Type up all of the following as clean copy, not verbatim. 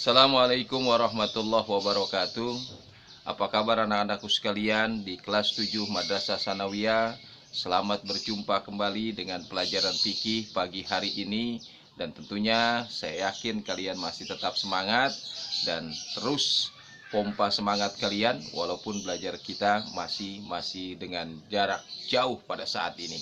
Assalamualaikum warahmatullahi wabarakatuh. Apa kabar anak-anakku sekalian di kelas 7 Madrasah Sanawiyah? Selamat berjumpa kembali dengan pelajaran fikih pagi hari ini. Dan tentunya saya yakin kalian masih tetap semangat dan terus pompa semangat kalian walaupun belajar kita masih dengan jarak jauh pada saat ini.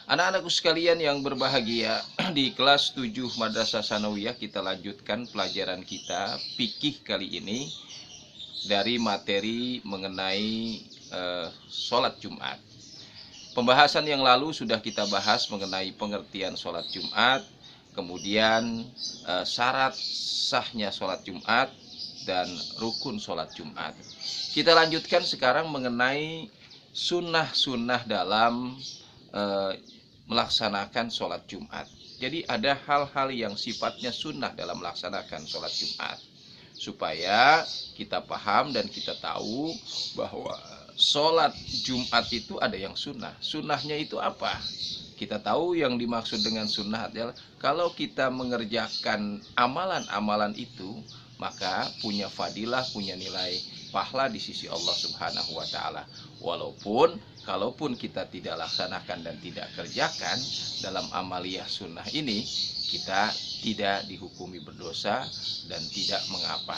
Anak-anakku sekalian yang berbahagia, di kelas 7 Madrasah Sanawiyah kita lanjutkan pelajaran kita fikih kali ini dari materi mengenai sholat Jumat. Pembahasan yang lalu sudah kita bahas mengenai pengertian sholat Jumat, kemudian syarat sahnya sholat Jumat dan rukun sholat Jumat. Kita lanjutkan sekarang mengenai sunnah-sunnah dalam melaksanakan sholat Jumat. Jadi ada hal-hal yang sifatnya sunnah dalam melaksanakan sholat Jumat, supaya kita paham dan kita tahu bahwa sholat Jumat itu ada yang sunnah. Sunnahnya itu apa? Kita tahu yang dimaksud dengan sunnah adalah kalau kita mengerjakan amalan-amalan itu, maka punya fadilah, punya nilai pahala di sisi Allah Subhanahu wa Ta'ala. Kalaupun kita tidak laksanakan dan tidak kerjakan dalam amaliyah sunnah ini, kita tidak dihukumi berdosa dan tidak mengapa.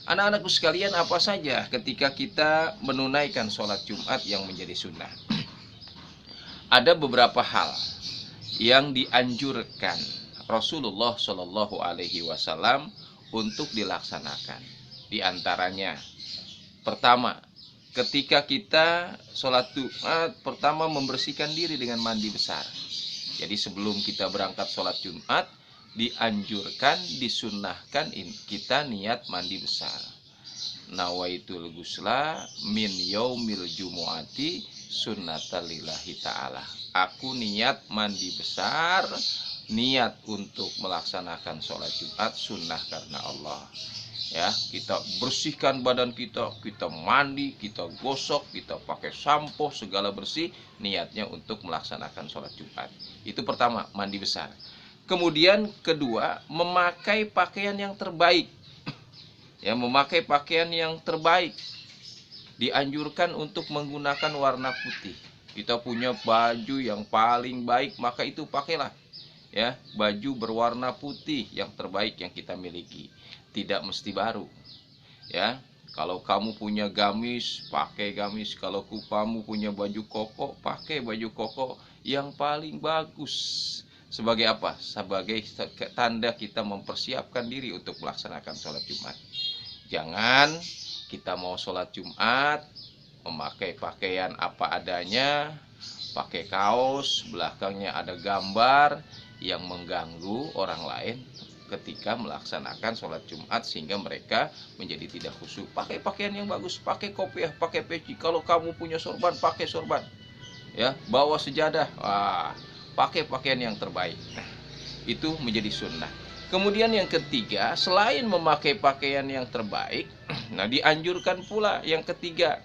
Anak-anakku sekalian, apa saja ketika kita menunaikan sholat Jumat yang menjadi sunnah? Ada beberapa hal yang dianjurkan Rasulullah Shallallahu Alaihi Wasallam untuk dilaksanakan. Di antaranya, pertama, ketika kita sholat Jumat, pertama membersihkan diri dengan mandi besar. Jadi sebelum kita berangkat sholat Jumat, dianjurkan, disunnahkan kita niat mandi besar. Nawaitul ghusla min yaumil jumu'ati sunnatan lillahi ta'ala. Aku niat mandi besar, niat untuk melaksanakan sholat Jumat sunnah karena Allah. Ya, kita bersihkan badan kita mandi, kita gosok, kita pakai sampo, segala bersih, niatnya untuk melaksanakan sholat Jumat. Itu pertama, mandi besar. Kemudian kedua, memakai pakaian yang terbaik. Ya, memakai pakaian yang terbaik. Dianjurkan untuk menggunakan warna putih. Kita punya baju yang paling baik, maka itu pakailah. Ya, baju berwarna putih yang terbaik yang kita miliki. Tidak mesti baru. Ya, kalau kamu punya gamis, pakai gamis. Kalau kamu punya baju koko, pakai baju koko yang paling bagus. Sebagai apa? Sebagai tanda kita mempersiapkan diri untuk melaksanakan sholat Jumat. Jangan kita mau sholat Jumat memakai pakaian apa adanya, pakai kaos, belakangnya ada gambar yang mengganggu orang lain ketika melaksanakan sholat Jumat sehingga mereka menjadi tidak khusyuk. Pakai pakaian yang bagus, pakai kopiah, pakai peci. Kalau kamu punya sorban, pakai sorban. Ya, bawa sejadah, pakai pakaian yang terbaik. Itu menjadi sunnah. Kemudian yang ketiga, selain memakai pakaian yang terbaik, nah dianjurkan pula yang ketiga,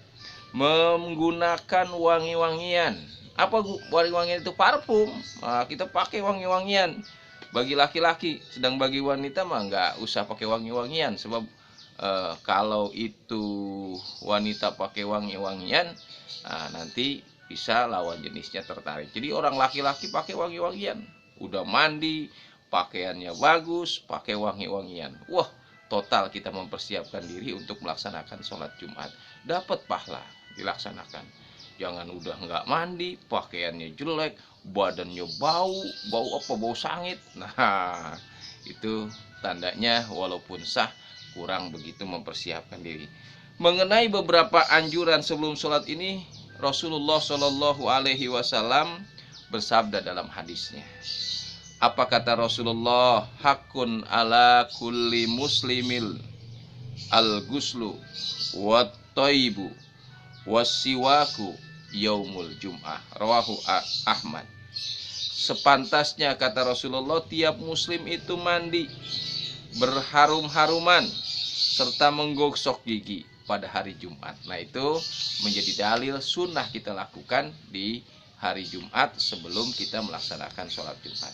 menggunakan wangi-wangian. Apa wangi-wangian itu? Parfum. Nah, kita pakai wangi-wangian. Bagi laki-laki, sedang bagi wanita mah nggak usah pakai wangi-wangian, sebab kalau itu wanita pakai wangi-wangian, nanti bisa lawan jenisnya tertarik. Jadi orang laki-laki pakai wangi-wangian, udah mandi, pakaiannya bagus, pakai wangi-wangian. Wah, total kita mempersiapkan diri untuk melaksanakan sholat Jumat. Dapat pahala dilaksanakan. Jangan udah nggak mandi, pakaiannya jelek, badannya bau apa? Bau sangit. Nah, itu tandanya walaupun sah, kurang begitu mempersiapkan diri. Mengenai beberapa anjuran sebelum sholat ini, Rasulullah Shallallahu Alaihi Wasallam bersabda dalam hadisnya. Apa kata Rasulullah? Hakun ala kulli muslimil al-ghuslu wat thayyibu wasiwaku yaumul jum'ah. Rawahu Ahmad. Sepantasnya kata Rasulullah, tiap muslim itu mandi, berharum-haruman, serta menggosok gigi pada hari Jumat. Nah, itu menjadi dalil sunnah kita lakukan di hari Jumat sebelum kita melaksanakan sholat Jumat.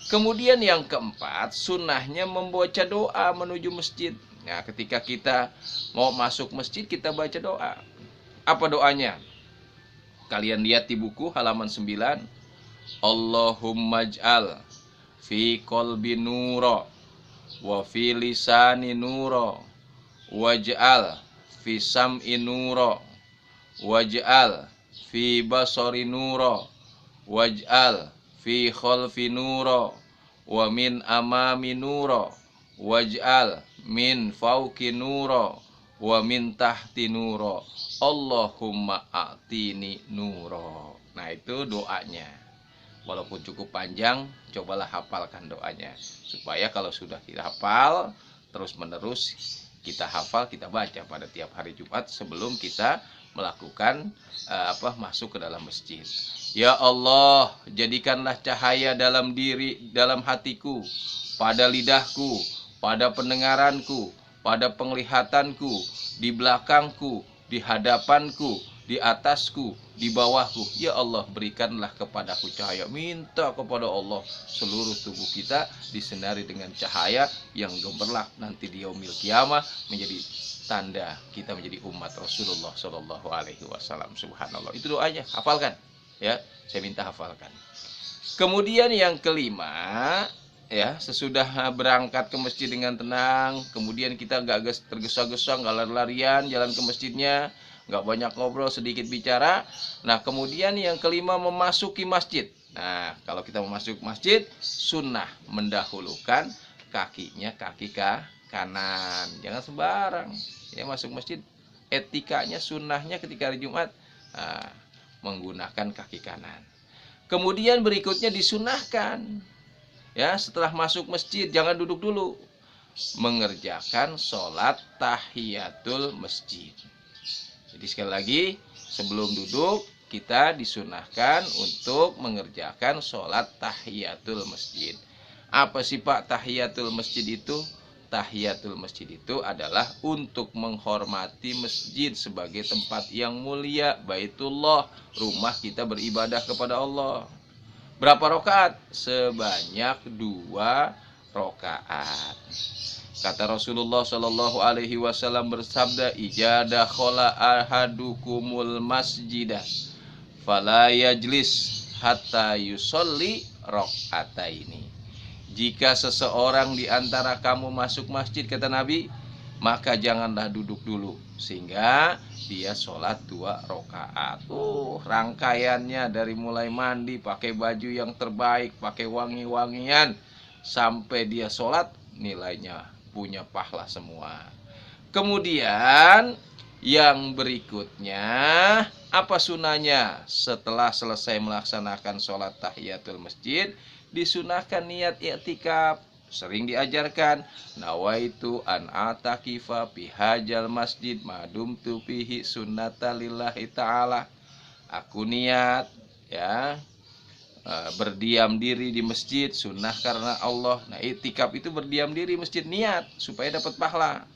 Kemudian yang keempat, sunnahnya membaca doa menuju masjid. Nah, ketika kita mau masuk masjid, kita baca doa. Apa doanya? Kalian lihat di buku halaman 9. Allahumma ij'al fi qalbi nuro wa fi lisani nuro waj'al fi sam'i nuro waj'al fi basari nuro waj'al fi khalfi nuro wa min amami nuro waj'al min fauqi nuro wa min tahti nuro Allahumma a'tini nuro. Nah, itu doanya. Walaupun cukup panjang, cobalah hafalkan doanya. Supaya kalau sudah kita hafal, terus menerus kita hafal, kita baca pada tiap hari Jumat sebelum kita melakukan masuk ke dalam masjid. Ya Allah, jadikanlah cahaya dalam hatiku, pada lidahku, pada pendengaranku, pada penglihatanku, di belakangku, di hadapanku, di atasku, di bawahku. Ya Allah, berikanlah kepadaku cahaya. Minta kepada Allah seluruh tubuh kita disinari dengan cahaya yang gemerlap nanti di yaumil kiamah, menjadi tanda kita menjadi umat Rasulullah Shallallahu Alaihi Wasallam. Subhanallah. Itu doanya, hafalkan. Ya, saya minta hafalkan. Kemudian yang kelima, ya, sesudah berangkat ke masjid dengan tenang, kemudian kita nggak tergesa-gesa, nggak lari-larian jalan ke masjidnya, nggak banyak ngobrol, sedikit bicara. Nah, kemudian yang kelima, memasuki masjid. Nah, kalau kita memasuki masjid, sunnah mendahulukan kakinya kaki kanan. Jangan sembarang. Ya, masuk masjid, etikanya, sunnahnya ketika hari Jumat, menggunakan kaki kanan. Kemudian berikutnya disunahkan, ya, setelah masuk masjid jangan duduk dulu, mengerjakan sholat tahiyatul masjid. Jadi sekali lagi, sebelum duduk kita disunahkan untuk mengerjakan sholat tahiyatul masjid. Apa sih Pak tahiyatul masjid itu? Tahiyatul masjid itu adalah untuk menghormati masjid sebagai tempat yang mulia, Baitullah, rumah kita beribadah kepada Allah. Berapa rakaat? Sebanyak 2 rakaat. Kata Rasulullah Shallallahu Alaihi Wasallam bersabda, "Ijada khola ahadukumul masjidah, fala yajlis hatta yusolli rakaataini." Jika seseorang di antara kamu masuk masjid, kata Nabi, maka janganlah duduk dulu sehingga dia sholat 2 rakaat. Rangkaiannya dari mulai mandi, pakai baju yang terbaik, pakai wangi-wangian, sampai dia sholat, nilainya punya pahala semua. Kemudian yang berikutnya, apa sunahnya? Setelah selesai melaksanakan sholat tahiyatul masjid, disunahkan niat i'tikaf. Sering diajarkan, nawaitu an atakifa bihajal masjid madumtu fihi sunnata lillahi ta'ala. Aku niat, ya, berdiam diri di masjid, sunnah karena Allah. Nah, i'tikaf itu berdiam diri masjid, niat supaya dapat pahala.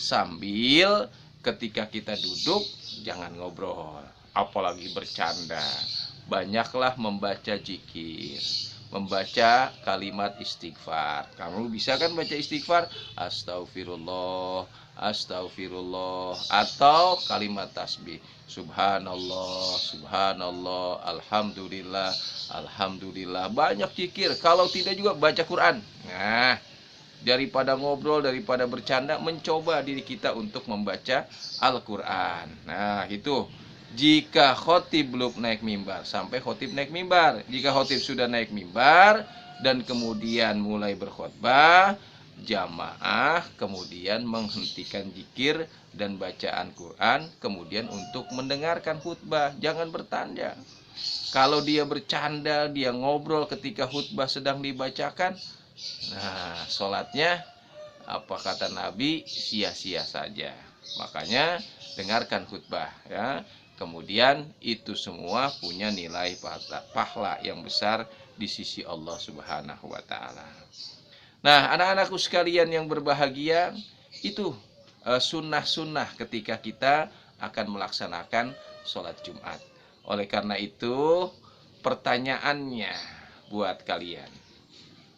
Sambil ketika kita duduk jangan ngobrol, apalagi bercanda. Banyaklah membaca zikir, membaca kalimat istighfar. Kamu bisa kan baca istighfar, astagfirullah, astagfirullah, atau kalimat tasbih, subhanallah, subhanallah, alhamdulillah, alhamdulillah. Banyak zikir. Kalau tidak juga baca Quran. Nah, daripada ngobrol, daripada bercanda, mencoba diri kita untuk membaca Al-Quran. Nah, itu jika khotib belum naik mimbar, sampai khotib naik mimbar. Jika khotib sudah naik mimbar dan kemudian mulai berkhutbah, jamaah kemudian menghentikan zikir dan bacaan Quran, kemudian untuk mendengarkan khutbah. Jangan bertanda. Kalau dia bercanda, dia ngobrol ketika khutbah sedang dibacakan, nah, sholatnya, apa kata Nabi, sia-sia saja. Makanya dengarkan khutbah, ya. Kemudian itu semua punya nilai pahala yang besar di sisi Allah Subhanahu wa Ta'ala. Nah, anak-anakku sekalian yang berbahagia, itu sunnah-sunnah ketika kita akan melaksanakan sholat Jumat. Oleh karena itu, pertanyaannya buat kalian.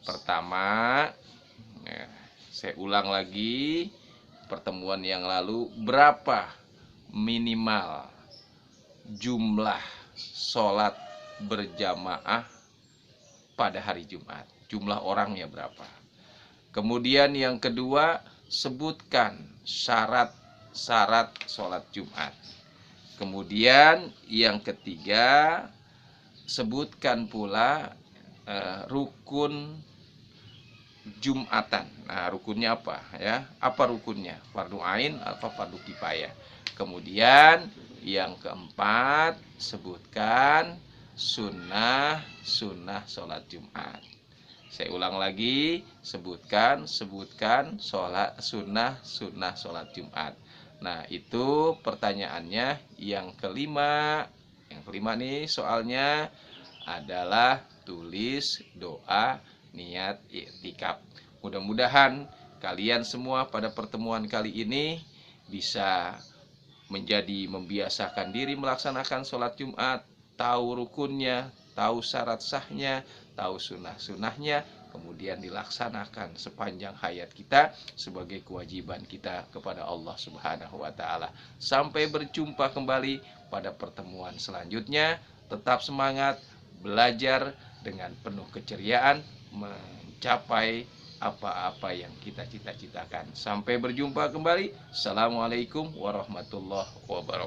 Pertama, saya ulang lagi, pertemuan yang lalu, berapa minimal jumlah sholat berjamaah pada hari Jumat? Jumlah orangnya berapa? Kemudian yang kedua, sebutkan syarat-syarat sholat Jumat. Kemudian yang ketiga, sebutkan pula rukun Jumatan. Nah, rukunnya apa ya? Apa rukunnya? Fardu ain atau fardu kifayah. Kemudian yang keempat, sebutkan sunnah sholat Jumat. Saya ulang lagi, sebutkan sunnah sholat Jumat. Nah, itu pertanyaannya. Yang kelima nih soalnya adalah tulis doa niat iktikaf. Mudah-mudahan kalian semua pada pertemuan kali ini bisa membiasakan diri melaksanakan sholat Jumat, tahu rukunnya, tahu syarat sahnya, tahu sunnah-sunnahnya, kemudian dilaksanakan sepanjang hayat kita sebagai kewajiban kita kepada Allah Subhanahu wa Ta'ala. Sampai berjumpa kembali pada pertemuan selanjutnya. Tetap semangat belajar dengan penuh keceriaan, mencapai apa-apa yang kita cita-citakan. Sampai berjumpa kembali. Assalamualaikum warahmatullahi wabarakatuh.